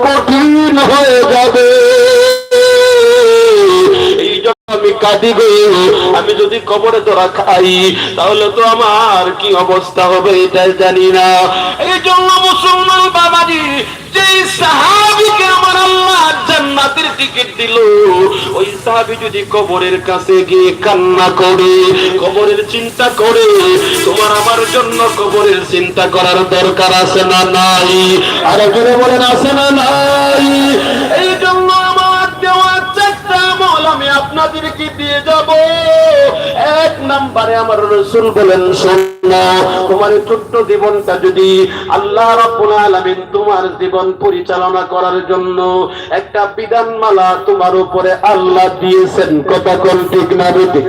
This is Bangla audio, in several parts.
কঠিন হয়ে যাবে। এই জন্য আমি কাঁদি গো, আমি যদি কবরে ধরা খাই তাহলে তো আমার কি অবস্থা হবে এটা জানি না। এই জন্য মুসলমান বাবাজি, যেই সাহাবীকে আমার আল্লাহ জান্নাতের টিকিট দিল, ওই সাহাবী যদি কবরের কাছে গিয়ে কান্না করে, কবরের চিন্তা করে, তোমার আমার জন্য কবরের চিন্তা করার দরকার আছে না নাই? আর জোরে বলেন আছে না নাই? এই জন্য আমার দেওয়া চারটা আমল আমি আপনাদেরকে দিয়ে যাব। এক নম্বরে আমার রাসূল বলেন, শোনো, তোমার ছোট্ট জীবনটা যদি আল্লাহ রাব্বুল আলামিন তোমার জীবন পরিচালনা করার জন্য একটা বিধানমালা তোমার উপরে আল্লাহ দিয়েছেন, কথা কোন ঠিক না বেঠিক?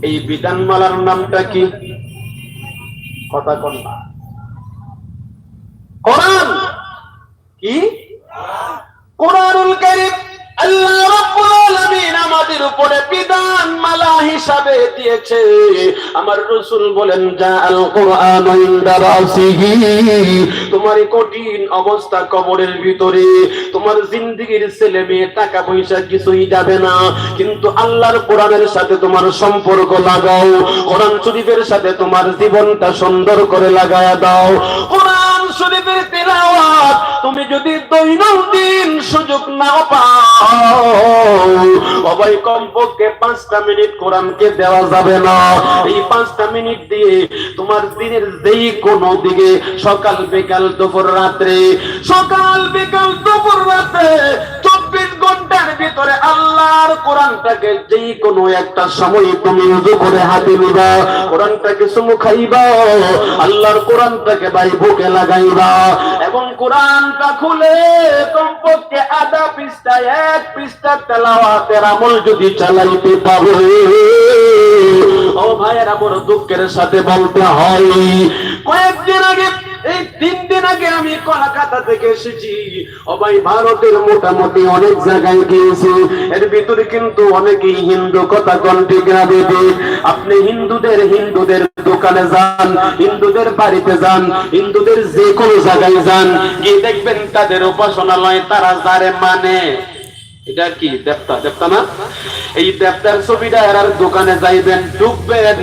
এই বিধানমালার নামটা কি? কথা কোন না? কোরআন। কি? কোরআনুল কারীম। আল্লাহ রাব্বুল আলামিন আমাদের উপরে বিধানমালা হিসাবে দিয়েছে। আমার রাসূল বলেন, জাআল কুরআন ইনদা রাসিহি, তোমার কঠিন অবস্থা কবরের ভিতরে, তোমার জিন্দেগির ছেলে মেয়ে টাকা পয়সা কিছুই যাবে না, কিন্তু আল্লাহর কোরআনের সাথে তোমার সম্পর্ক লাগাও, কোরআন শরীফের সাথে তোমার জীবনটা সুন্দর করে লাগায়া দাও। কোরআন শরীফের তিলাওয়াত তুমি যদি দৈনন্দিন সুযোগ নাও পাও, সবাই কমপক্ষে 5টা মিনিট কোরআনকে দেওয়া যাবে না। এই 5টা মিনিট দিয়ে তোমার দিনের যেই কোনো দিকে, সকাল বিকাল দুপুর রাত্রে, সকাল বিকাল দুপুর রাত্রে 24 ঘন্টার ভিতরে আল্লাহর কোরআনটাকে যেই কোনো একটা সময় তুমি উযু করে হাতে নিবা, কোরআনটাকে চুমু খাইবা, আল্লাহর কোরআনটাকে ভাই বুকে লাগাইবা, এবং কোরআনটা খুলে কমপক্ষে আধা পৃষ্ঠা 1 পৃষ্ঠা তেলাওয়াতের আমল যদি চালাইতে পারো, ও ভাইয়েরা বড় দুঃখের সাথে বলতে হয়, কয়েকদিন আগে, এই 3 দিন আগে আমি কলকাতা থেকে এসেছি। ও ভাই, ভারতের মোটামুটি অনেক জায়গায় গিয়েছি, এর ভিতরে কিন্তু অনেকেই হিন্দু, কথা কোন ঠিক না বেঠিক? আপনি হিন্দুদের দোকানে যান, হিন্দুদের বাড়িতে যান, হিন্দুদের যে কোনো জায়গায় যান, গিয়ে দেখবেন তাদের উপাসনালয় তারা যারে মানে, এটা কি দেবতা? দেবতা না? এই দেবতার ছবিটা এর দোকানে যাইবেন, ঢুকবেন,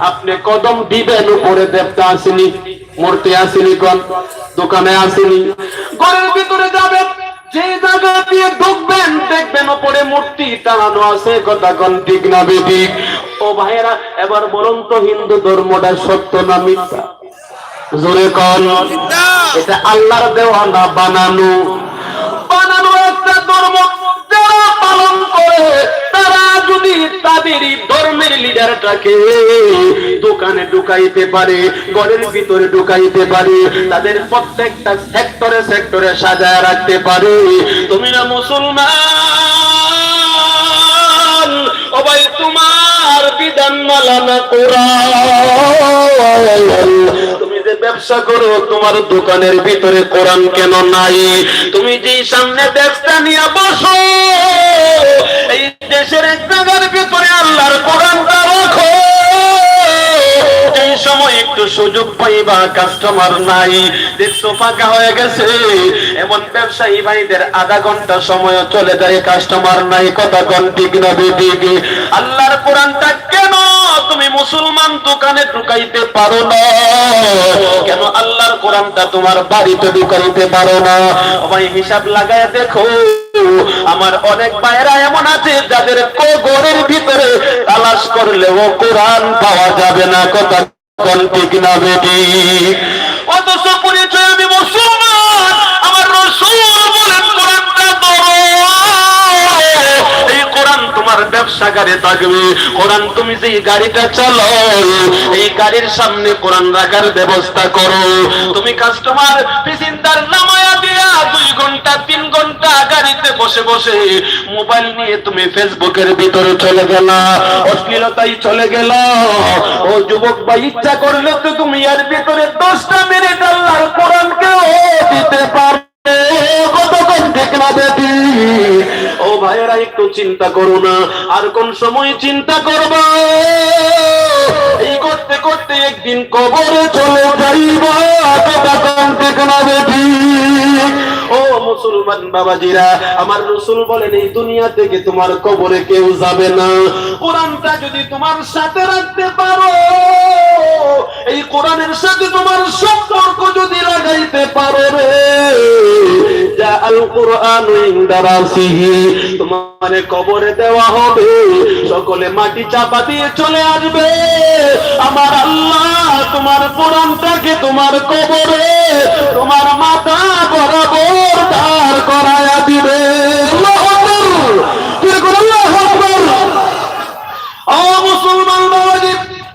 আপনি কদম দিবেন, উপরে দেবতা আসেনি, মূর্তি আসেনি, কোন দোকানে আসেনি, ঘরের ভিতরে যাবেন, যে জায়গা দিয়ে ঢুকবেন দেখবেন উপরে মূর্তি টানানো আছে, কথা কোন ঠিক না বেঠিক? ও ভাইয়েরা, এবার বলুন তো, হিন্দু ধর্মটা সত্য না মিথ্যা? জোরে কোন। এটা আল্লাহর দেওয়া না বানানো? বানানো একটা ধর্ম যারা পালন করে, তারা যদি তাদের ধর্মের লিডারটাকে দোকানে ঢুকাইতে পারে, ঘরের ভিতরে ঢুকাইতে পারে, তাদের প্রত্যেকটা সেক্টরে সাজায় রাখতে পারে, তুমি না মুসলমান, ও ভাই, তোমার বিধানমালা না কোরআন। তুমি যে ব্যবসা করো, তোমার দোকানের ভিতরে কোরআন কেন নাই? তুমি যে সামনে দেশটা নিয়ে বসো, এই দেশের এক জায়গার ভিতরে আল্লাহর কোরআনটা রাখো, এই সময় একটু সুযোগ পাইবা, কাস্টমার নাই, দেখছো ফাঁকা হয়ে গেছে, এমন ব্যবসায়ী ভাইদের আধা ঘন্টা সময় চলে যায়, কাস্টমার নাই, কথা কোন ঠিক না বেঠিক? আল্লাহর কোরআনটা কেন তুমি মুসলমান দোকানে ঢুকাইতে পারো না? কেন আল্লাহর কোরআনটা তোমার বাড়িতে ঢুকাইতে পারো না? ভাই, হিসাব লাগায় দেখো, আমার অনেক ভাইরা এমন আছে যাদের ঘরের ভিতরে তালাশ করলেও কোরআন পাওয়া যাবে না, কথা কোন ঠিক না বেঠিক? অথচ পরিচয় আমি মুসলমান, আমার রাসূল বলেন কোরআনটা ধরো। এই কোরআন তোমার ব্যবসাগারে থাকবে, কোরআন তুমি যে গাড়িটা চালাও, এই গাড়ির সামনে কোরআন রাখার ব্যবস্থা করো। তুমি কাস্টমার প্যাসেঞ্জার নামায়া দিয়া 2 ঘন্টা 3 ঘন্টা গাড়িতে বসে বসে মোবাইল নিয়ে তুমি ফেসবুকের ভিতরে চলে গেলা, অশ্লীলতায় চলে গেল। ও যুবক ভাই, ইচ্ছা করলে তো তুমি এর ভিতরে 10টা মিনিট আল্লাহর কোরআনকেও দিতে পারবে, কতক্ষণ ঠিক না বেটি? ও ভাইয়েরা, একটু চিন্তা করো না, আর কোন সময় চিন্তা করবা? এই করতে করতে একদিন কবরে চলে যাইবা, কতক্ষণ ঠিক না বেটি? ও মুসলমান বাবাজিরা, আমার রাসূল বলেন এই দুনিয়া থেকে তোমার কবরে কেউ যাবে না। কোরআনটা যদি তোমার সাথে রাখতে পারো, এই কোরআনের সাথে তোমার সম্পর্ক যদি লাগাইতে পারো রে, যা আল কোরআন ইনদা রাসিহি, তোমার কবরে দেওয়া হবে, সকলে মাটি চাপা দিয়ে চলে আসবে, আমার আল্লাহ তোমার কোরআনটাকে তোমার কবরে তোমার মাথা বরাবর দাঁড় করায়া দিবে। আল্লাহু আকবার, আল্লাহু আকবার। ও মুসলমান বাবাজি,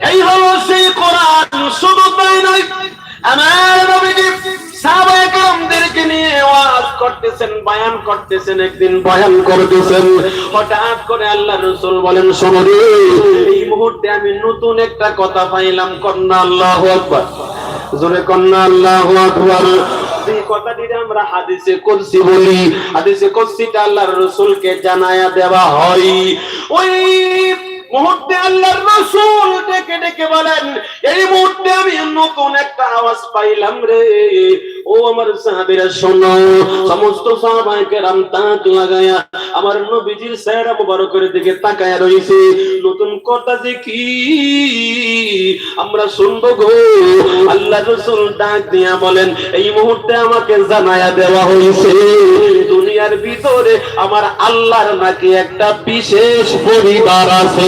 এই হলো সেই কোরআন। শুধু তাই নয়, আমার নবীজি সাহাবায়ে কেরামদেরকে নিয়ে ওয়াজ করতেছেন, বয়ান করতেছেন। একদিন বয়ান করতেছেন, হঠাৎ করে আল্লাহর রাসূল বলেন, শোনো রে, এই মুহূর্তে আমি নতুন একটা কথা পাইলাম। কন্না আল্লাহু আকবার, জোরে কন্না আল্লাহু আকবার। এই কথাটিকে আমরা হাদিসে কুদসি বলি। হাদিসে কুদসিটা আল্লাহর রাসূলকে জানায়া দেওয়া হয়। ওই মুহূর্তে আল্লাহর রাসূল ডেকে ডেকে বলেন, এই মুহূর্তে আমি নতুন একটা আওয়াজ পাইলাম রে। ও আমার সাহাবীরা শোনো। সমস্ত সাহাবায়ে কেরাম তাক লাগায়া আমার নবীজির চেহারা মুবারকের দিকে তাকায়া রইছে। নতুন কথা যে কি আমরা শুনবো গো। আল্লাহর রাসূল ডাক দিয়া বলেন, এই মুহূর্তে আমাকে জানায়া দেওয়া হইছে দুনিয়ার ভিতরে আমার আল্লাহর নাকি একটা বিশেষ পরিবার আছে।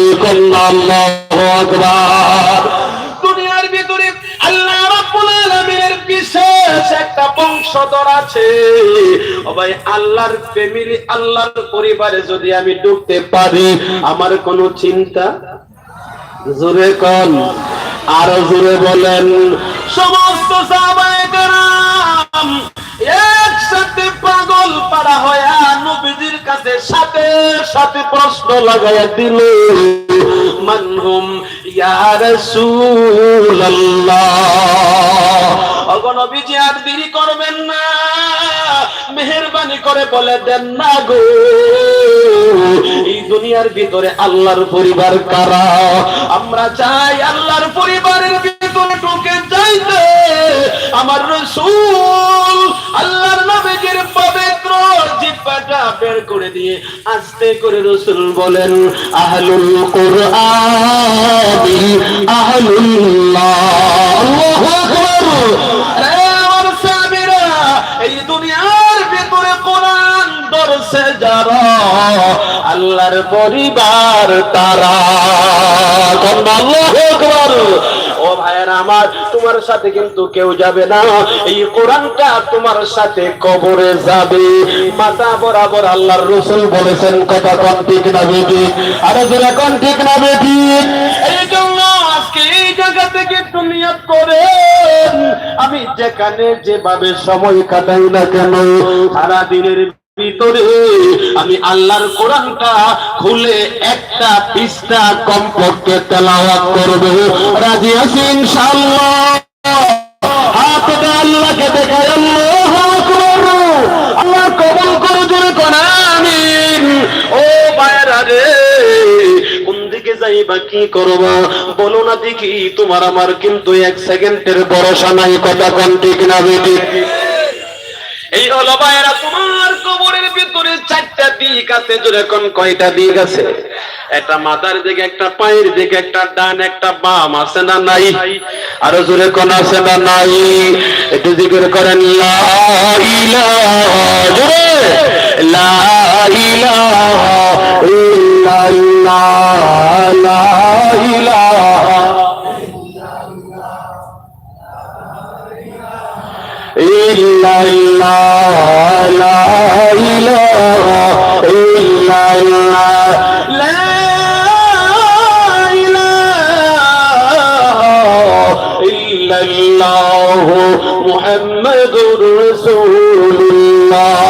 আল্লাহু আকবার। দুনিয়ার ভিতরে আল্লাহ রাব্বুল আলামিনের বিশেষ একটা বংশধর আছে। ও ভাই, আল্লাহর ফ্যামিলি, আল্লাহর পরিবারে যদি আমি ঢুকতে পারি, আমার কোনো চিন্তা, জোরে কোন, আরো জোরে বলেন। সমস্ত সাহাবায়ে কেরাম একসাথে পাগল পাড়া হয়ে নবীজির কাছে সাথে সাথে প্রশ্ন লাগাইয়া দিল, মানহুম ইয়া রাসূলুল্লাহ। ওগো নবীজি, আর দেরি করবেন না, মেহেরবানি করে বলে দেন না গো, এই দুনিয়ার ভিতরে আল্লাহর পরিবার কারা? আমরা চাই আল্লাহর পরিবারের ভিতরে ঢুকে যাইতে। আমার রাসূল আল্লাহর নবীজির পবিত্র জিহ্বাটা বের করে দিয়ে আস্তে করে রাসূল বলেন, আহলুল কুরআনি আহলুল্লাহ। আল্লাহু আকবার। আরে আমার সাহাবীরা, এই দুনিয়ার ভিতরে কোরআন দরসে যারা আল্লাহর পরিবার তারা। আল্লাহু আকবার। ও ভাইয়েরা আমার, তোমার সাথে কিন্তু কেউ যাবে না, এই কোরআনটা তোমার সাথে কবরে যাবে। মাথা বরাবর আল্লাহর রাসূল বলেছেন, কথা কোন ঠিক না বেটি? আরে যারা কোন ঠিক না বেটি? এই জন্য আজকে এই জায়গা থেকে একটু নিয়ত করেন, আমি যেখানে যেভাবে সময় কাটাই না কেন, সারা দিনের ভিতরে আমি আল্লাহর কোরআনটা খুলে একটা পৃষ্ঠা কমপক্ষে তেলাওয়াত করব। রাজি আছি ইনশাআল্লাহ? হাতটা আল্লাহকে দেখায় আল্লাহু আকবার। আল্লাহ কবুল করে, জোরে কোন আমিন। ও ভাইরা রে, কোন দিকে যাইবা, কি করবা বলো না দেখি? তোমার আমার কিন্তু এক সেকেন্ডের ভরসা নাই। কথা কোন ঠিক না বেটি? এই হলো ভাইরা, তোমার কবরের ভিতরে চারটা দিক আছে। যেরকম কয়টা দিক আছে? একটা মাথার দিকে, একটা পায়ের দিকে, একটা ডান, একটা বাম, আছে না নাই? আরো জোরে কোন আছে না নাই? একটু জিকির করেন, লা ইলাহা, জোরে, লা ইলাহা ইল্লাল্লাহ, লা ইলাহা ইল্লাল্লাহ, লা ইলাহা ইল্লাল্লাহ, লা ইলাহা ইল্লাল্লাহ, মুহাম্মাদুর রাসূলুল্লাহ।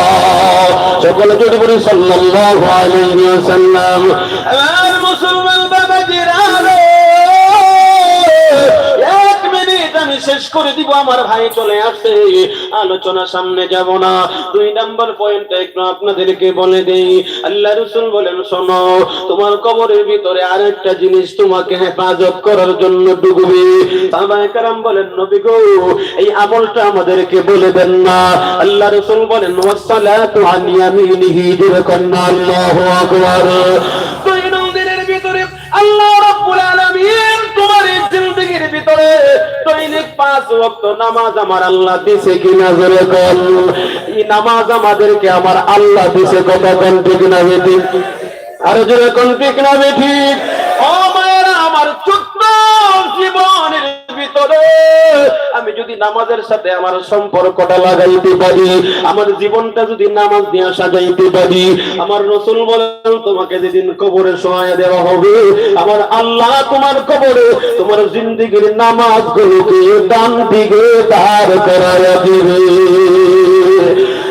সকলে জোরে বলি সাল্লাল্লাহু আলাইহি ওয়াসাল্লাম। আমার মুসলমান বাবাজিরা, এক মিনিট আমি শেষ করে দিব, আমার ভাই চলে আসছে, আলোচনা সামনে যাব না। 2 নাম্বার পয়েন্ট একটু আপনাদেরকে বলে দেই। আল্লাহ রাসূল বলেন, শোনো, তোমার কবরের ভিতরে আরেকটা জিনিস তোমাকে হেফাজত করার জন্য ডুববে। সাহাবায়ে কেরাম বলেন, নবী গো, এই আমলটা আমাদেরকে বলে দেন না। আল্লাহ রাসূল বলেন, ওয়াসসালাতু আন ইয়ামিনিহি, আল্লাহু আকবার। 2 নম্বরের ভিতরে আল্লাহ রাব্বুল আলামিন তোমার জিন্দেগির ভিতরে দৈনিক 5 ওয়াক্ত নামাজ আমার আল্লাহ দিয়েছে কিনা জোরে বল। এই নামাজ আমাদেরকে আমার আল্লাহ দিয়েছে, কথা কোন ঠিক না বেঠিক? আর জোরে কোন ঠিক না বেঠিক? ও মায়েরা, আমার ছোট্ট জীবনের ভিতরে আমি যদি নামাজের সাথে আমার সম্পর্কটা লাগাইতে পারি, আমার জীবনটা যদি নামাজ দিয়ে সাজাইতে পারি, আমার রাসূল বলেন, তোমাকে যেদিন কবরে শোয়া দেওয়া হবে, আমার আল্লাহ তোমার কবরে তোমার জিন্দেগির নামাজগুলোকে ডান দিকে দাঁড় করায়া দিবে।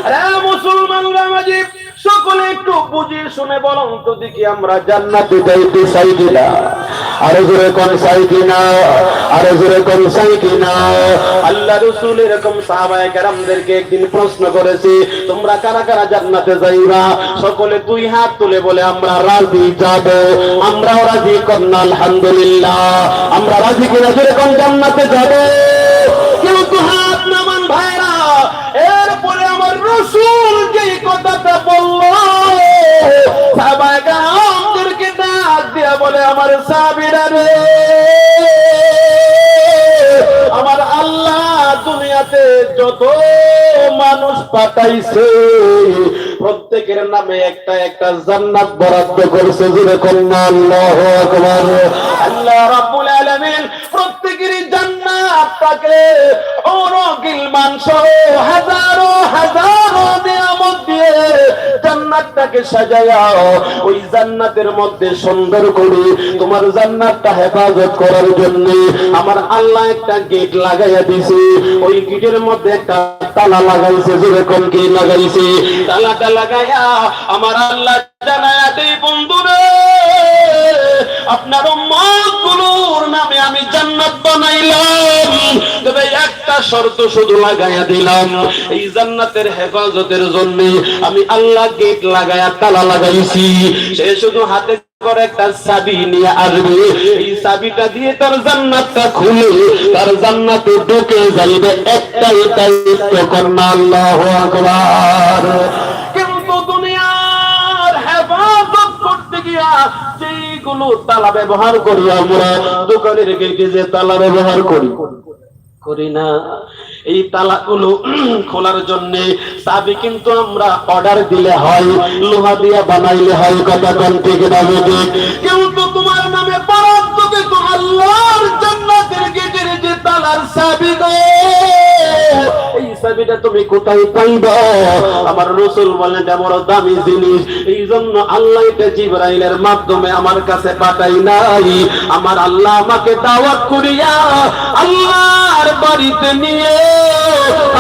আরে মুসলমানরা, মাঝে সকলে একটু বুঝে শুনে বলুন তো দেখি, আমরা জান্নাতে যাইতে চাই কিনা? আরে জোরে কোন চাই কিনা? আরে জোরে কোন চাই কিনা? আল্লাহ রাসূল এরকম সাহাবায়ে কেরামদেরকে একদিন প্রশ্ন করেছে, তোমরা কারা কারা জান্নাতে যাইবা? সকলে 2 হাত তুলে বলে, আমরা রাজি যাব। আমরাও রাজি, করনা আলহামদুলিল্লাহ। আমরা রাজি কিনা? জোরে কোন জান্নাতে যাব? কিন্তু হাত নামান ভাইরা। এরপরে আমার রাসূল যেই কথাটা বলল, সাহাবায়ে কেরামদেরকে ডাক দিয়া বলে, আমার সাহাবীরা রে, আমার আল্লাহ দুনিয়াতে যত মানুষ পাঠাইছে প্রত্যেকের নামে একটা একটা জান্নাত বরাদ্দ করেছে। যেরকম আল্লাহু আকবার। আল্লাহ রাব্বুল আলামিন প্রত্যেকের জান্নাত তাকে গিলমান সহ হাজারো হাজারো নিয়ামত দিয়ে জান্নাতটাকে সাজায়া ওই জান্নাতের মধ্যে সুন্দর করে তোমার জান্নাতটা হেফাজত করার জন্য আমার আল্লাহ একটা গেট লাগাইয়া দিয়েছে। ওই গেটের মধ্যে একটা তালা লাগাইছে। যেরকম কি লাগাইছে? তালাটা লাগাইয়া আমার আল্লাহ জানায়া দেই, বন্ধুরে, আপনার উম্মতগুলোর নামে আমি জান্নাত বানাইলাম, তবে একটা শর্ত শুধু লাগাইয়া দিলাম, এই জান্নাতের হেফাজতের জন্য আমি আল্লাহ গেট লাগাইয়া তালা লাগাইছি। সে শুধু হাতে করে একটা চাবি নিয়ে আসবে, এই চাবিটা দিয়ে তার জান্নাতটা খুলে তার জান্নাতে ঢুকে যাইবে। একটাই দায়িত্ব, করনা আল্লাহু আকবার। কিন্তু দুনিয়ার হেফাজত করতে গিয়া যেগুলো তালা ব্যবহার করি আমরা, দোকানের গেটে যে তালা ব্যবহার করি না, এই তালাগুলো খোলার জন্য চাবি কিন্তু আমরা অর্ডার দিলে হয়, লোহা দিয়া বানাইলে হয়। কথা কোন ঠিক না বেঠিক? কিন্তু তোমার নামে বরাদ্দ কিন্তু আল্লাহর জান্নাতের গেটের যে তালার চাবি গো, এই চাবিটা তুমি কোথায় পাইবা? আমার রাসূল বলেন, এটা বড় দামি জিনিস, এই জন্য আল্লাহ এটা জিবরাইলের মাধ্যমে আমার কাছে পাঠাই নাই। আমার আল্লাহ আমাকে দাওয়াত করিয়া আল্লাহর বাড়িতে নিয়ে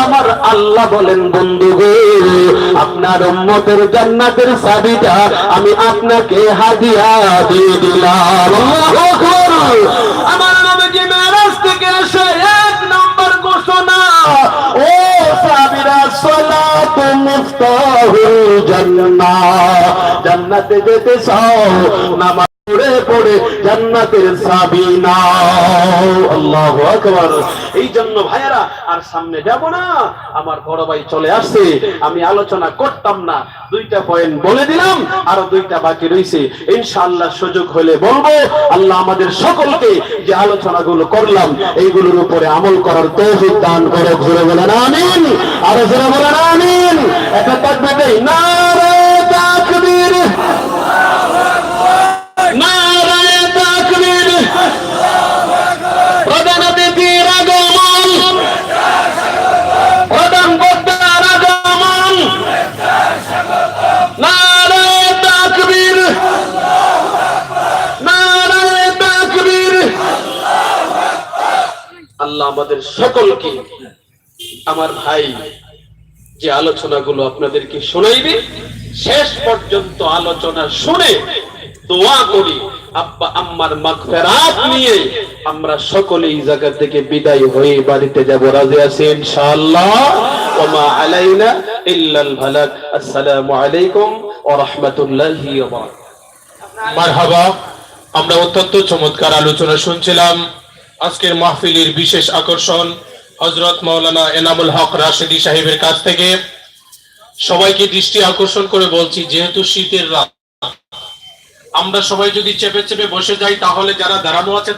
আমার আল্লাহ বলেন, বন্ধু গো, আপনার উম্মতের জান্নাতের চাবিটা আমি আপনাকে হাদিয়া দিয়ে দিলাম। আল্লাহু আকবার। আমার নবী মেরাজ থেকে এসে 1 নম্বর ঘোষণা, ও সাহাবীরা, সালাতু মুফতাহুল জান্নাহ, জান্নাতে যেতে চাও নামাজ পড়ে পড়ে জান্নাতের চাবি নাও। আল্লাহু আকবার। এই জন্য ভাইয়েরা, আর সামনে যাব না, আমার বড় ভাই চলে আসছে, আমি আলোচনা করতাম না, 2টা পয়েন্ট বলে দিলাম, আরো 2টা বাকি রয়েছে, ইনশাআল্লাহ সুযোগ হলে বলবো। আল্লাহ আমাদের সকলকে যে আলোচনাগুলো করলাম এইগুলোর উপরে আমল করার তৌফিক দান করে। জোরে বলেন আমিন। আরো জোরে বলেন আমিন। একটা তাকবীর দেই, নারে তাকবীর, নারে তাকবীর। প্রধান অতিথির আগমন, প্রধান বক্তার আগমন, নারে তাকবীর, নারে তাকবীর। আল্লাহ আমাদের সকলকে, আমার ভাই যে আলোচনাগুলো আপনাদেরকে শোনাইবে, শেষ পর্যন্ত আলোচনা শুনে দোয়া করি আব্বা আম্মার মাগফিরাত নিয়ে আমরা সকলে এই জায়গা থেকে বিদায় হয়ে বাড়িতে যাব। রাজি আছেন ইনশাআল্লাহ? ওয়া মা আলাইনা ইল্লাল বালাগ। আসসালামু আলাইকুম ওয়া রাহমাতুল্লাহি ওয়া বারাকাতুহু। মারহাবা। আমরা অত্যন্ত চমৎকার আলোচনা শুনছিলাম। আজকের মাহফিলের বিশেষ আকর্ষণ হযরত মাওলানা এনামুল হক রাশেদী সাহেবের কাছ থেকে। সবাইকে দৃষ্টি আকর্ষণ করে বলছি, যেহেতু শীতের রাত, আমরা সবাই যদি চেপে চেপে বসে যাই তাহলে যারা দাঁড়ানো আছে